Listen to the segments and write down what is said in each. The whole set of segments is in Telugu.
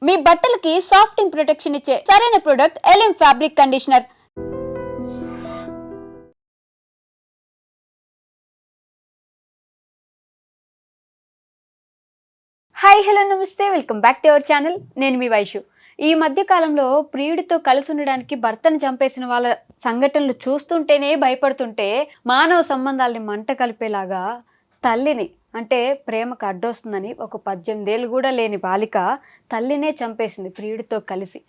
మీ బట్టలకి సాఫ్టింగ్ ప్రొటెక్షన్ ఇచ్చే సరైన ప్రొడక్ట్ ఎలిమ్ fabric conditioner. Hi hello namaste, welcome back to our channel. నేను మీ వైషు. ఈ మధ్య కాలంలో ప్రియుడితో కలిసి ఉండడానికి భర్తను చంపేసిన వాళ్ళ సంఘటనలు చూస్తుంటేనే భయపడుతుంటే, మానవ సంబంధాలని మంట కలిపేలాగా తల్లిని అంటే ప్రేమకు అడ్డొస్తుందని ఒక 18 ఏళ్ళు కూడా లేని బాలిక తల్లినే చంపేసింది ప్రియుడితో కలిసి.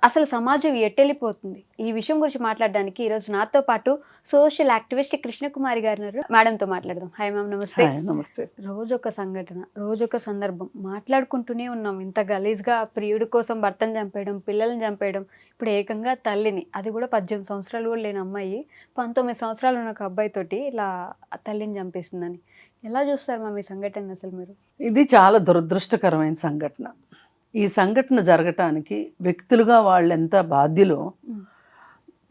అసలు సమాజం ఎట్టెళ్ళిపోతుంది? ఈ విషయం గురించి మాట్లాడడానికి ఈరోజు నాతో పాటు సోషల్ యాక్టివిస్ట్ కృష్ణకుమారి గారు ఉన్నారు. మేడంతో మాట్లాడదాం. హాయ్ మ్యామ్, నమస్తే. నమస్తే. రోజొక సంఘటన, రోజొక సందర్భం మాట్లాడుకుంటూనే ఉన్నాం. ఇంత గలీజ్గా ప్రియుడి కోసం భర్తను చంపేయడం, పిల్లల్ని చంపేయడం, ఇప్పుడు ఏకంగా తల్లిని, అది కూడా 18 సంవత్సరాలు కూడా లేని అమ్మాయి 19 సంవత్సరాలు ఉన్న ఒక అబ్బాయితోటి ఇలా తల్లిని చంపేసిందని. ఎలా చూస్తారు మ్యామ్ ఈ సంఘటన అసలు మీరు? ఇది చాలా దురదృష్టకరమైన సంఘటన. ఈ సంఘటన జరగటానికి వ్యక్తులుగా వాళ్ళు ఎంత బాధ్యులో,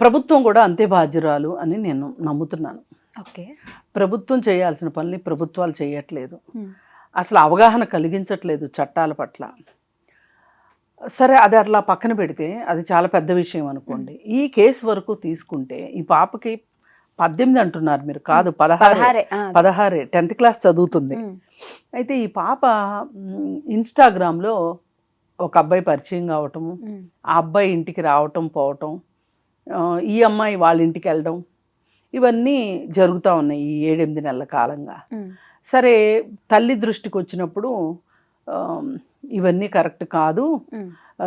ప్రభుత్వం కూడా అంతే బాధ్యురాలు అని నేను నమ్ముతున్నాను. ఓకే, ప్రభుత్వం చేయాల్సిన పనులు ప్రభుత్వాలు చేయట్లేదు, అసలు అవగాహన కలిగించట్లేదు చట్టాల పట్ల. సరే, అది అట్లా పక్కన పెడితే అది చాలా పెద్ద విషయం అనుకోండి. ఈ కేసు వరకు తీసుకుంటే ఈ పాపకి 18 అంటున్నారు మీరు, కాదు 16 10th క్లాస్ చదువుతుంది. అయితే ఈ పాప ఇన్స్టాగ్రామ్లో ఒక అబ్బాయి పరిచయం కావటము, ఆ అబ్బాయి ఇంటికి రావటం పోవటం, ఈ అమ్మాయి వాళ్ళ ఇంటికి వెళ్ళడం, ఇవన్నీ జరుగుతూ ఉన్నాయి ఈ 7-8 నెలల కాలంగా. సరే, తల్లి దృష్టికి వచ్చినప్పుడు ఇవన్నీ కరెక్ట్ కాదు,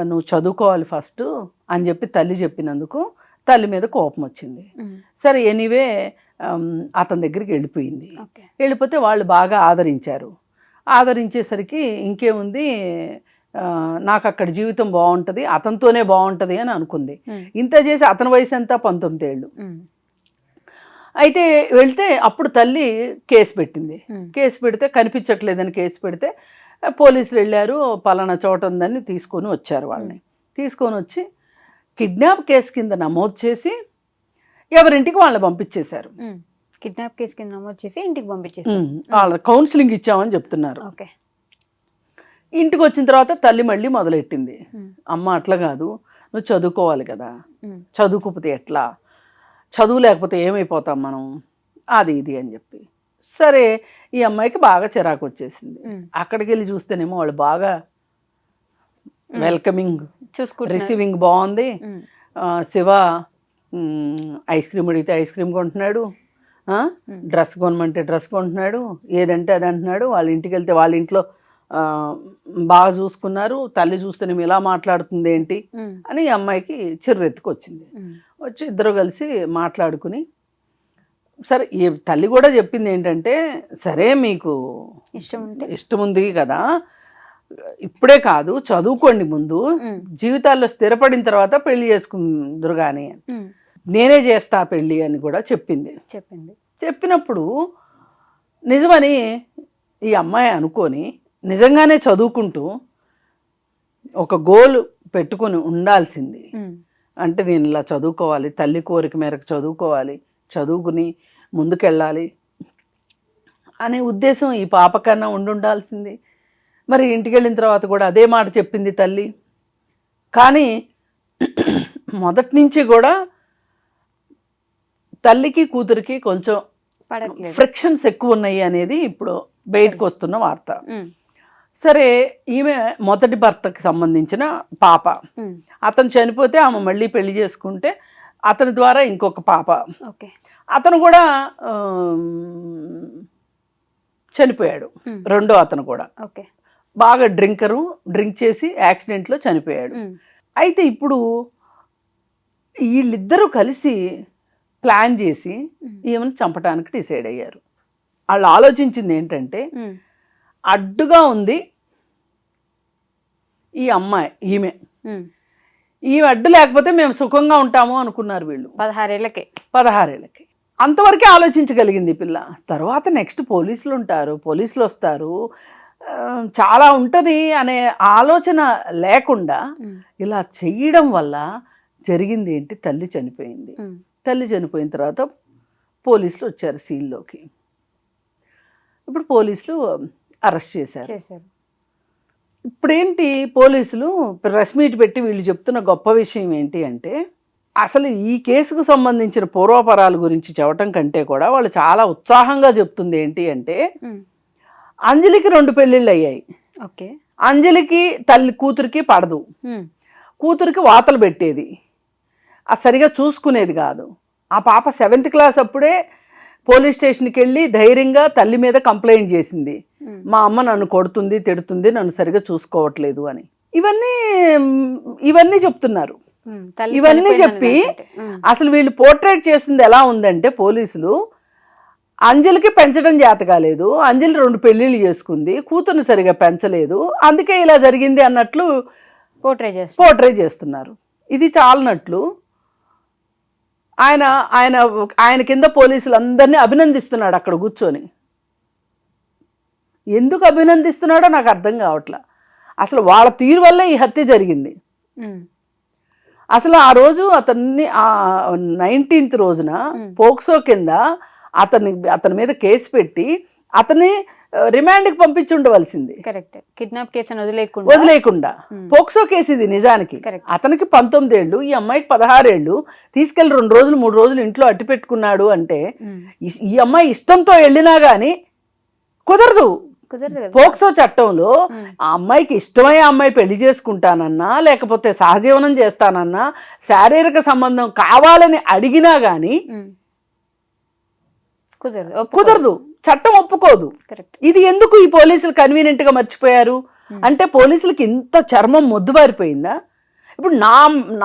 నువ్వు చదువుకోవాలి ఫస్ట్ అని చెప్పి తల్లి చెప్పినందుకు తల్లి మీద కోపం వచ్చింది. సరే, ఎనీవే అతని దగ్గరికి వెళ్ళిపోయింది. వెళ్ళిపోతే వాళ్ళు బాగా ఆదరించారు. ఆదరించేసరికి ఇంకేముంది, నాకు అక్కడ జీవితం బాగుంటుంది, అతనితోనే బాగుంటుంది అని అనుకుంది. ఇంత చేసి అతని వయసు ఎంత? 19 ఏళ్ళు. అయితే వెళ్తే అప్పుడు తల్లి కేసు పెట్టింది. కేసు పెడితే కనిపించట్లేదని కేసు పెడితే పోలీసులు వెళ్ళారు, పలానా చోట ఉందని తీసుకొని వచ్చారు. వాళ్ళని తీసుకొని వచ్చి కిడ్నాప్ కేసు కింద నమోదు చేసి ఎవరింటికి వాళ్ళని పంపించేశారు. కిడ్నాప్ కేసు కింద నమోదు చేసి ఇంటికి పంపించేశారు. వాళ్ళ కౌన్సిలింగ్ ఇచ్చామని చెప్తున్నారు. ఓకే. ఇంటికి వచ్చిన తర్వాత తల్లి మళ్ళీ మొదలెట్టింది, అమ్మ అట్లా కాదు, నువ్వు చదువుకోవాలి కదా, చదువుకోకపోతే ఎట్లా, చదువు లేకపోతే ఏమైపోతాం మనం, అది ఇది అని చెప్పి. సరే, ఈ అమ్మాయికి బాగా చిరాకు వచ్చేసింది. అక్కడికి వెళ్ళి చూస్తేనేమో వాళ్ళు బాగా వెల్కమింగ్, రిసీవింగ్ బాగుంది. శివ ఐస్ క్రీమ్ అడిగితే ఐస్ క్రీమ్ కొంటున్నాడు, డ్రెస్ కొనమంటే డ్రెస్ కొంటున్నాడు, ఏదంటే అది అంటున్నాడు. వాళ్ళ ఇంటికి వెళ్తే వాళ్ళ ఇంట్లో బాగా చూసుకున్నారు. తల్లి చూస్తేనేమో ఇలా మాట్లాడుతుంది ఏంటి అని ఈ అమ్మాయికి చిర్రెత్తుకు వచ్చింది. వచ్చి ఇద్దరు కలిసి మాట్లాడుకుని, సరే, ఈ తల్లి కూడా చెప్పింది ఏంటంటే, సరే మీకు ఇష్టం ఉంది కదా, ఇప్పుడే కాదు చదువుకోండి, ముందు జీవితాల్లో స్థిరపడిన తర్వాత పెళ్లి చేసుకుందరు కానీ, నేనే చేస్తా పెళ్ళి అని కూడా చెప్పింది. చెప్పినప్పుడు నిజమని ఈ అమ్మాయి అనుకొని నిజంగానే చదువుకుంటూ ఒక గోల్ పెట్టుకొని ఉండాల్సింది. అంటే నేను ఇలా చదువుకోవాలి, తల్లి కోరిక మేరకు చదువుకోవాలి, చదువుకుని ముందుకెళ్ళాలి అనే ఉద్దేశం ఈ పాపకన్నా ఉండాల్సింది. మరి ఇంటికి వెళ్ళిన తర్వాత కూడా అదే మాట చెప్పింది తల్లి. కానీ మొదటి నుంచి కూడా తల్లికి కూతురికి కొంచెం ఫ్రిక్షన్స్ ఎక్కువ ఉన్నాయి అనేది ఇప్పుడు బయటకు వస్తున్న వార్త. సరే, ఈమె మొదటి భర్తకి సంబంధించిన పాప, అతను చనిపోతే ఆమె మళ్ళీ పెళ్లి చేసుకుంటే అతని ద్వారా ఇంకొక పాప, అతను కూడా చనిపోయాడు. రెండో అతను కూడా బాగా డ్రింక్ చేసి యాక్సిడెంట్లో చనిపోయాడు. అయితే ఇప్పుడు వీళ్ళిద్దరూ కలిసి ప్లాన్ చేసి ఈమెను చంపడానికి డిసైడ్ అయ్యారు. వాళ్ళు ఆలోచించింది ఏంటంటే, అడ్డుగా ఉంది ఈ అమ్మాయి, ఈమె అడ్డు లేకపోతే మేము సుఖంగా ఉంటాము అనుకున్నారు వీళ్ళు 16 ఏళ్ళకి. అంతవరకే ఆలోచించగలిగింది ఈ పిల్ల. తర్వాత నెక్స్ట్ పోలీసులు ఉంటారు, పోలీసులు వస్తారు, చాలా ఉంటుంది అనే ఆలోచన లేకుండా ఇలా చెయ్యడం వల్ల జరిగింది ఏంటి, తల్లి చనిపోయింది. తల్లి చనిపోయిన తర్వాత పోలీసులు వచ్చారు సీన్లోకి. ఇప్పుడు పోలీసులు అరెస్ట్ చేశారు. ఇప్పుడేంటి పోలీసులు ప్రెస్ మీట్ పెట్టి వీళ్ళు చెప్తున్న గొప్ప విషయం ఏంటి అంటే, అసలు ఈ కేసుకు సంబంధించిన పూర్వాపరాల గురించి చెప్పటం కంటే కూడా వాళ్ళు చాలా ఉత్సాహంగా చెప్తుంది ఏంటి అంటే, అంజలికి 2 పెళ్ళిళ్ళు అయ్యాయి. ఓకే. అంజలికి కూతురికి పడదు. కూతురికి వాతలు పెట్టేది, సరిగా చూసుకునేది కాదు. ఆ పాప 7th క్లాస్ అప్పుడే పోలీస్ స్టేషన్కి వెళ్ళి ధైర్యంగా తల్లి మీద కంప్లైంట్ చేసింది. మా అమ్మ నన్ను కొడుతుంది, తిడుతుంది, నన్ను సరిగా చూసుకోవట్లేదు అని. ఇవన్నీ చెప్తున్నారు. ఇవన్నీ చెప్పి అసలు వీళ్ళు పోర్ట్రేట్ చేసింది ఎలా ఉందంటే, పోలీసులు అంజలికి పెంచడం చేత కాలేదు, అంజలి 2 పెళ్ళిళ్ళు చేసుకుంది, కూతుర్ని సరిగా పెంచలేదు, అందుకే ఇలా జరిగింది అన్నట్లు పోర్ట్రే చేస్తున్నారు. ఇది చాలనట్లు ఆయన కింద పోలీసులు అందరినీ అభినందిస్తున్నాడు అక్కడ కూర్చొని. ఎందుకు అభినందిస్తున్నాడో నాకు అర్థం కావట్లా. అసలు వాళ్ళ తీరు వల్ల ఈ హత్య జరిగింది. అసలు ఆ రోజు అతన్ని 19th రోజున పోక్సో కింద అతని మీద కేసు పెట్టి అతన్ని రిమాండ్కి పంపించి ఉండవలసింది. కరెక్ట్. కిడ్నాప్ కేసు వదిలేకుండా పోక్సో కేసు ఇది నిజానికి. అతనికి 19 ఏళ్ళు, ఈ అమ్మాయికి 16 ఏళ్ళు. తీసుకెళ్లి 2 రోజులు 3 రోజులు ఇంట్లో అట్టి పెట్టుకున్నాడు అంటే ఈ అమ్మాయి ఇష్టంతో వెళ్ళినా గానీ కుదరదు. పోక్సో చట్టంలో ఆ అమ్మాయికి ఇష్టమై ఆ అమ్మాయి పెళ్లి చేసుకుంటానన్నా, లేకపోతే సహజీవనం చేస్తానన్నా, శారీరక సంబంధం కావాలని అడిగినా గానీ కుదరదు, చట్టం ఒప్పుకోదు. ఇది ఎందుకు ఈ పోలీసులు కన్వీనియంట్ గా మర్చిపోయారు అంటే, పోలీసులకి ఇంత చర్మం మొద్దుబారిపోయిందా? ఇప్పుడు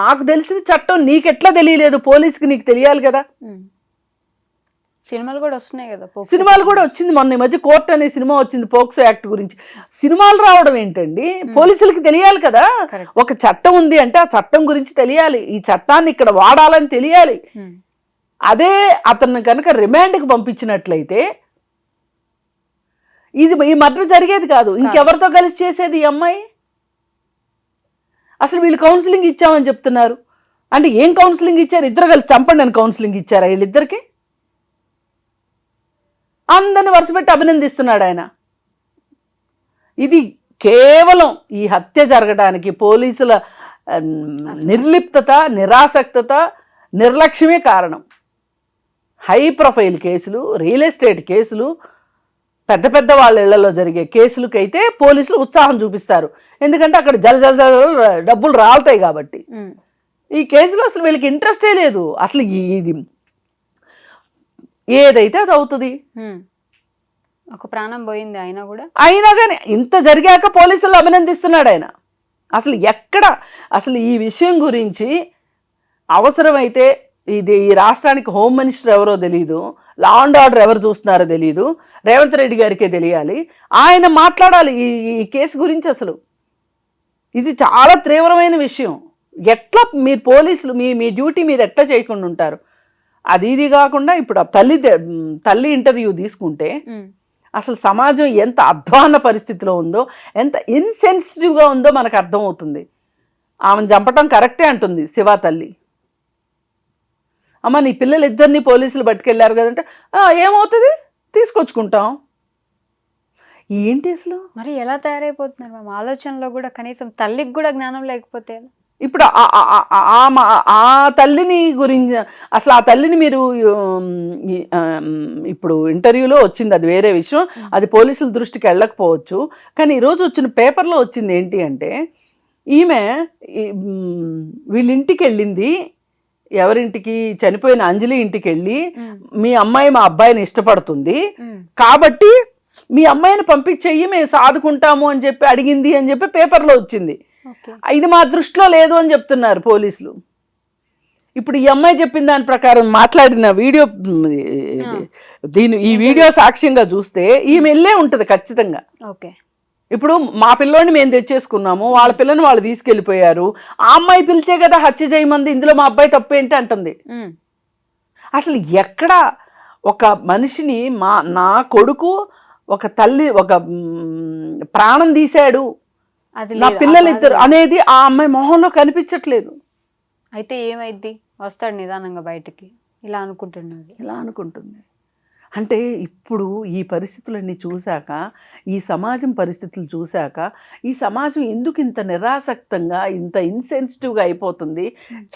నాకు తెలిసిన చట్టం నీకెట్లా తెలియలేదు? పోలీసుకి నీకు తెలియాలి కదా. సినిమాలు కూడా వస్తున్నాయి కదా. సినిమాలు కూడా వచ్చింది, మొన్న ఈ మధ్య కోర్ట్ అనే సినిమా వచ్చింది పోక్సో యాక్ట్ గురించి. సినిమాలు రావడం ఏంటండి? పోలీసులకి తెలియాలి కదా. ఒక చట్టం ఉంది అంటే ఆ చట్టం గురించి తెలియాలి, ఈ చట్టాన్ని ఇక్కడ వాడాలని తెలియాలి. అదే అతన్ని కనుక రిమాండ్కి పంపించినట్లయితే ఈ మర్డర్ జరిగేది కాదు. ఇంకెవరితో కలిసి చేసేది ఈ అమ్మాయి? అసలు వీళ్ళు కౌన్సిలింగ్ ఇచ్చామని చెప్తున్నారు అంటే ఏం కౌన్సిలింగ్ ఇచ్చారు? ఇద్దరు కలిసి చంపండి అని కౌన్సిలింగ్ ఇచ్చారా వీళ్ళిద్దరికి? అందరిని వరుసపెట్టి అభినందిస్తున్నాడు ఆయన. ఇది కేవలం ఈ హత్య జరగడానికి పోలీసుల నిర్లిప్తత, నిరాసక్తత, నిర్లక్ష్యమే కారణం. హై ప్రొఫైల్ కేసులు, రియల్ ఎస్టేట్ కేసులు, పెద్ద పెద్ద వాళ్ళ ఇళ్లలో జరిగే కేసులకైతే పోలీసులు ఉత్సాహం చూపిస్తారు, ఎందుకంటే అక్కడ జల డబ్బులు రాలుతాయి కాబట్టి. ఈ కేసులో అసలు వీళ్ళకి ఇంట్రెస్టే లేదు. అసలు ఇది ఏదైతే అది అవుతుంది. ఒక ప్రాణం పోయింది అయినా కానీ ఇంత జరిగాక పోలీసులు అభినందిస్తున్నాడు ఆయన. అసలు ఎక్కడ అసలు ఈ విషయం గురించి అవసరమైతే ఈ రాష్ట్రానికి హోమ్ మినిస్టర్ ఎవరో తెలియదు, లా అండ్ ఆర్డర్ ఎవరు చూస్తున్నారో తెలియదు, రేవంత్ రెడ్డి గారికే తెలియాలి. ఆయన మాట్లాడాలి ఈ కేసు గురించి. అసలు ఇది చాలా తీవ్రమైన విషయం. ఎట్లా మీరు పోలీసులు మీ డ్యూటీ మీరు ఎట్లా చేయకుండా ఉంటారు? ఇది కాకుండా ఇప్పుడు తల్లి ఇంటర్వ్యూ తీసుకుంటే అసలు సమాజం ఎంత అధ్వాన పరిస్థితిలో ఉందో, ఎంత ఇన్సెన్సిటివ్గా ఉందో మనకు అర్థమవుతుంది. ఆమెను చంపటం కరెక్టే అంటుంది శివ తల్లి. అమ్మ నీ పిల్లలు ఇద్దరిని పోలీసులు పట్టుకెళ్ళారు కదంటే ఏమవుతుంది, తీసుకొచ్చుకుంటాం. ఏంటి అసలు మరి ఎలా తయారైపోతున్నారు మ్యామ్? ఆలోచనలో కూడా కనీసం తల్లికి కూడా జ్ఞానం లేకపోతే ఇప్పుడు ఆ తల్లిని గురించి అసలు ఆ తల్లిని మీరు ఇప్పుడు ఇంటర్వ్యూలో వచ్చింది, అది వేరే విషయం, అది పోలీసుల దృష్టికి వెళ్ళకపోవచ్చు. కానీ ఈరోజు వచ్చిన పేపర్లో వచ్చింది ఏంటి అంటే, ఈమె వీళ్ళింటికి వెళ్ళింది, ఎవరింటికి? చనిపోయిన అంజలి ఇంటికి వెళ్ళి మీ అమ్మాయి మా అబ్బాయిని ఇష్టపడుతుంది కాబట్టి మీ అమ్మాయిని పంపించేయి, మేము సాదుకుంటాము అని చెప్పి అడిగింది అని చెప్పి పేపర్లో వచ్చింది. ఇది మా దృష్టిలో లేదు అని చెప్తున్నారు పోలీసులు. ఇప్పుడు ఈ అమ్మాయి చెప్పిన దాని ప్రకారం మాట్లాడిన వీడియో, ఈ వీడియో సాక్ష్యంగా చూస్తే ఈమె వెళ్ళే ఉంటది ఖచ్చితంగా. ఇప్పుడు మా పిల్లోని మేము తెచ్చేసుకున్నాము, వాళ్ళ పిల్లని వాళ్ళు తీసుకెళ్ళిపోయారు, ఆ అమ్మాయి పిలిచే కదా హత్య చేయమంది, ఇందులో మా అబ్బాయి తప్పు ఏంటి అంటుంది. అసలు ఎక్కడ ఒక మనిషిని నా కొడుకు ఒక తల్లి ఒక ప్రాణం తీశాడు, నా పిల్లలిద్దరు అనేది ఆ అమ్మాయి మొహంలో కనిపించట్లేదు. అయితే ఏమైంది? వస్తాడు నిదానంగా బయటికి, ఇలా అనుకుంటుంది. ఇలా అనుకుంటుంది. అంటే ఇప్పుడు ఈ పరిస్థితులన్నీ చూశాక, ఈ సమాజం పరిస్థితులు చూశాక, ఈ సమాజం ఎందుకు ఇంత నిరాసక్తంగా, ఇంత ఇన్సెన్సిటివ్‌గా అయిపోతుంది?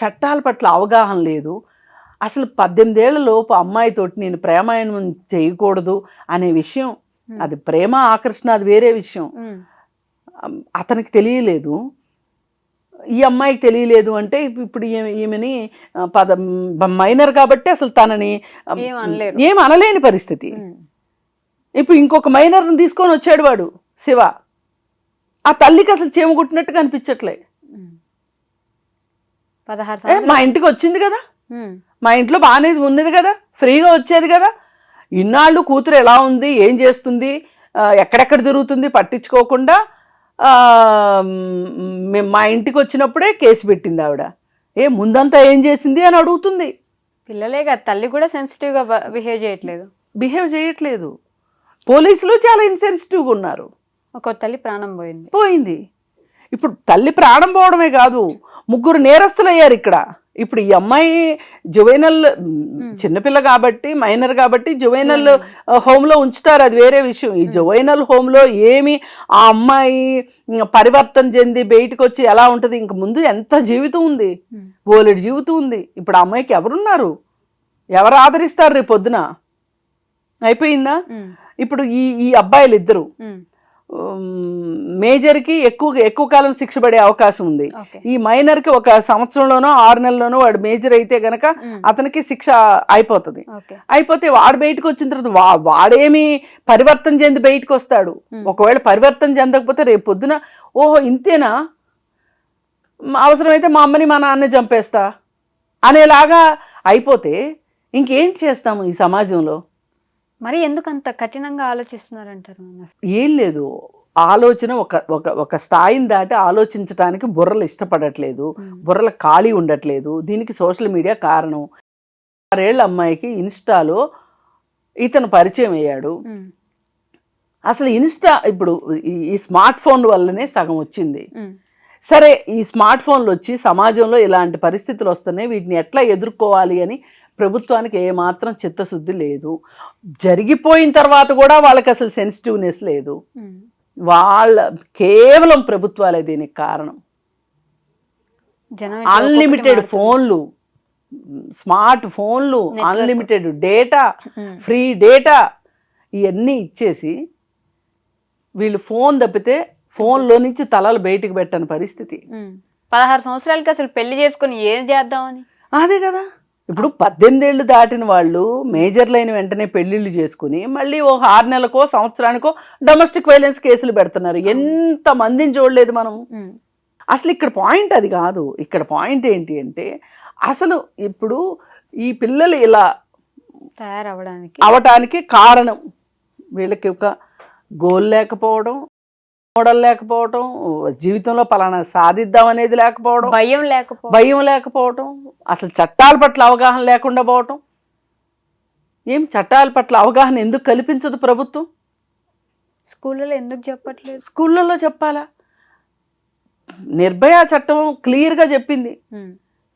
చట్టాల పట్ల అవగాహన లేదు. అసలు 18 ఏళ్ల లోపు అమ్మాయితోటి నేను ప్రేమాయణం చేయకూడదు అనే విషయం, అది ప్రేమ ఆకర్షణ అది వేరే విషయం. అతనికి తెలియలేదు. ఈ అమ్మాయికి తెలియలేదు అంటే ఇప్పుడు ఈమెని మైనర్ కాబట్టి అసలు తనని ఏం అనలేని పరిస్థితి. ఇప్పుడు ఇంకొక మైనర్ని తీసుకొని వచ్చాడు వాడు శివ. ఆ తల్లికి అసలు చీమ కుట్టినట్టుగా అనిపించట్లే. 16 మా ఇంటికి వచ్చింది కదా, మా ఇంట్లో బాగానే ఉన్నది కదా, ఫ్రీగా వచ్చేది కదా, ఇన్నాళ్ళు కూతురు ఎలా ఉంది, ఏం చేస్తుంది, ఎక్కడెక్కడ తిరుగుతుంది పట్టించుకోకుండా మా ఇంటికి వచ్చినప్పుడే కేసు పెట్టింది ఆవిడ. ముందంతా ఏం చేసింది అని అడుగుతుంది. పిల్లలే కదా, తల్లి కూడా సెన్సిటివ్గా బిహేవ్ చేయట్లేదు. పోలీసులు చాలా ఇన్సెన్సిటివ్గా ఉన్నారు. ఒక తల్లి ప్రాణం పోయింది. ఇప్పుడు తల్లి ప్రాణం పోవడమే కాదు, 3 నేరస్తులు అయ్యారు ఇక్కడ. ఇప్పుడు ఈ అమ్మాయి జువైనల్ చిన్నపిల్ల కాబట్టి, మైనర్ కాబట్టి జువైనల్ హోమ్లో ఉంచుతారు, అది వేరే విషయం. ఈ జువైనల్ హోమ్లో ఏమి ఆ అమ్మాయి పరివర్తన చెంది బయటకు వచ్చి ఎలా ఉంటుంది? ఇంక ముందు ఎంత జీవితం ఉంది, బోలెడు జీవితం ఉంది. ఇప్పుడు ఆ అమ్మాయికి ఎవరున్నారు, ఎవరు ఆదరిస్తారు రేపు పొద్దున? అయిపోయిందా? ఇప్పుడు ఈ అబ్బాయిలు ఇద్దరు, మేజర్కి ఎక్కువ కాలం శిక్ష పడే అవకాశం ఉంది. ఈ మైనర్కి 1 సంవత్సరంలోనో 6 నెలల్లోనో వాడు మేజర్ అయితే గనక అతనికి శిక్ష అయిపోతుంది. అయిపోతే వాడు బయటకు వచ్చిన తర్వాత వాడేమి పరివర్తన చెంది బయటకు వస్తాడు. ఒకవేళ పరివర్తన చెందకపోతే రేపు పొద్దున ఓహో ఇంతేనా, అవసరమైతే మా అమ్మని మా నాన్న చంపేస్తా అనేలాగా అయిపోతే ఇంకేం చేస్తాము ఈ సమాజంలో? మరి ఎందుకు అంత కఠినంగా ఆలోచిస్తున్నారంటారు? ఏం లేదు, ఆలోచన ఒక స్థాయిని దాటి ఆలోచించడానికి బుర్రలు ఇష్టపడట్లేదు, బుర్రలు ఖాళీ ఉండట్లేదు. దీనికి సోషల్ మీడియా కారణం. 6 ఏళ్ల అమ్మాయికి ఇన్స్టాలో ఇతను పరిచయం అయ్యాడు. అసలు ఇన్స్టా ఇప్పుడు ఈ స్మార్ట్ ఫోన్ వల్లనే సగం వచ్చింది. సరే, ఈ స్మార్ట్ ఫోన్లు వచ్చి సమాజంలో ఇలాంటి పరిస్థితులు వస్తున్నాయి, వీటిని ఎట్లా ఎదుర్కోవాలి అని ప్రభుత్వానికి ఏమాత్రం చిత్తశుద్ధి లేదు. జరిగిపోయిన తర్వాత కూడా వాళ్ళకి అసలు సెన్సిటివ్నెస్ లేదు. కేవలం ప్రభుత్వాలే దీనికి కారణం. అన్లిమిటెడ్ ఫోన్లు, స్మార్ట్ ఫోన్లు, అన్లిమిటెడ్ డేటా, ఫ్రీ డేటా ఇవన్నీ ఇచ్చేసి వీళ్ళు ఫోన్ తప్పితే ఫోన్లో నుంచి తలలు బయటికి పెట్టని పరిస్థితి. 16 సంవత్సరాలకి అసలు పెళ్లి చేసుకుని ఏం చేద్దామని? అదే కదా. ఇప్పుడు 18 ఏళ్ళు దాటిన వాళ్ళు మేజర్లు అయిన వెంటనే పెళ్లిళ్ళు చేసుకుని మళ్ళీ 6 నెలలకో సంవత్సరానికో డొమెస్టిక్ వైలెన్స్ కేసులు పెడుతున్నారు. ఎంత మందిని చూడలేదు మనం. అసలు ఇక్కడ పాయింట్ అది కాదు. ఇక్కడ పాయింట్ ఏంటి అంటే, అసలు ఇప్పుడు ఈ పిల్లలు ఇలా అవటానికి కారణం వీళ్ళకి ఒక గోల్ లేకపోవడం, మోడల్ లేకపోవడం, జీవితంలో పలానా సాధిద్దాం అనేది లేకపోవడం, భయం లేకపోవడం, అసలు చట్టాల పట్ల అవగాహన లేకుండా పోవటం. చట్టాల పట్ల అవగాహన ఎందుకు కల్పించదు ప్రభుత్వం? స్కూళ్ళలో ఎందుకు చెప్పట్లేదు? స్కూళ్ళలో చెప్పాలా? నిర్భయ చట్టం క్లియర్గా చెప్పింది.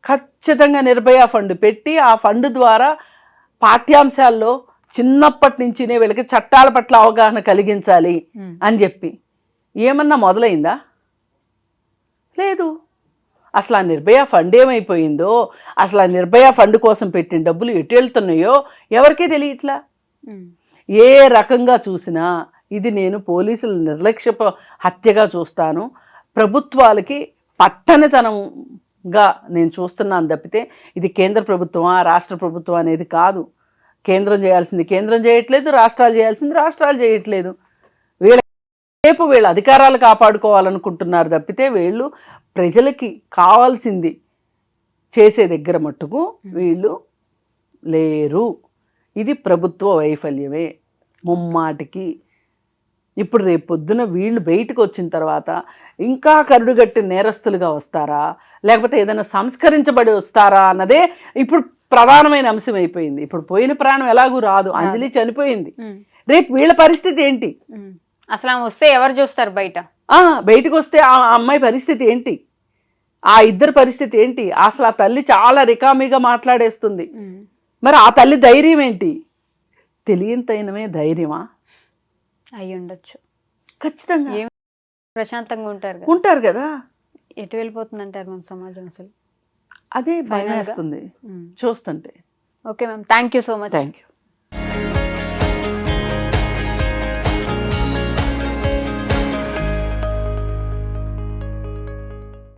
ఖచ్చితంగా నిర్భయ ఫండ్ పెట్టి ఆ ఫండ్ ద్వారా పాఠ్యాంశాల్లో చిన్నప్పటి నుంచినే వీళ్ళకి చట్టాల పట్ల అవగాహన కలిగించాలి అని చెప్పి ఏమన్నా మొదలైందా? లేదు. అసలు ఆ నిర్భయ ఫండ్ ఏమైపోయిందో, అసలు ఆ నిర్భయ ఫండ్ కోసం పెట్టిన డబ్బులు ఎటు వెళ్తున్నాయో ఎవరికీ తెలియట్లా. ఏ రకంగా చూసినా ఇది నేను పోలీసుల నిర్లక్ష్యపు హత్యగా చూస్తాను, ప్రభుత్వాలకి పట్టనితనంగా నేను చూస్తున్నాను తప్పితే ఇది కేంద్ర ప్రభుత్వమా రాష్ట్ర ప్రభుత్వం అనేది కాదు. కేంద్రం చేయాల్సింది కేంద్రం చేయట్లేదు, రాష్ట్రాలు చేయాల్సింది రాష్ట్రాలు చేయట్లేదు. రేపు వీళ్ళు అధికారాలు కాపాడుకోవాలనుకుంటున్నారు తప్పితే వీళ్ళు ప్రజలకి కావాల్సింది చేసే దగ్గర మట్టుకు వీళ్ళు లేరు. ఇది ప్రభుత్వ వైఫల్యమే ముమ్మాటికి. ఇప్పుడు రేపు పొద్దున వీళ్ళు బయటకు వచ్చిన తర్వాత ఇంకా కరుడుగట్టి నేరస్తులుగా వస్తారా, లేకపోతే ఏదైనా సంస్కరించబడి వస్తారా అన్నదే ఇప్పుడు ప్రధానమైన అంశం అయిపోయింది. ఇప్పుడు పోయిన ప్రాణం ఎలాగూ రాదు, అంజలి చనిపోయింది, రేపు వీళ్ళ పరిస్థితి ఏంటి? అసలు వస్తే ఎవరు చూస్తారు బయటకు వస్తే ఆ అమ్మాయి పరిస్థితి ఏంటి, ఆ ఇద్దరు పరిస్థితి ఏంటి? అసలు ఆ తల్లి చాలా రికామీగా మాట్లాడేస్తుంది. మరి ఆ తల్లి ధైర్యం ఏంటి? తెలియంతైనమే ధైర్యమా? అయి ఉండొచ్చు. ఖచ్చితంగా ఏం ప్రశాంతంగా ఉంటారు కదా. ఉంటారు కదా. ఎటు వెళ్ళిపోతుంది అంటారు మ్యామ్ సమాజం అసలు? అదే భయం Final గా? వేస్తుంది చూస్తుంటే. Okay ma'am, thank you so much. Thank you.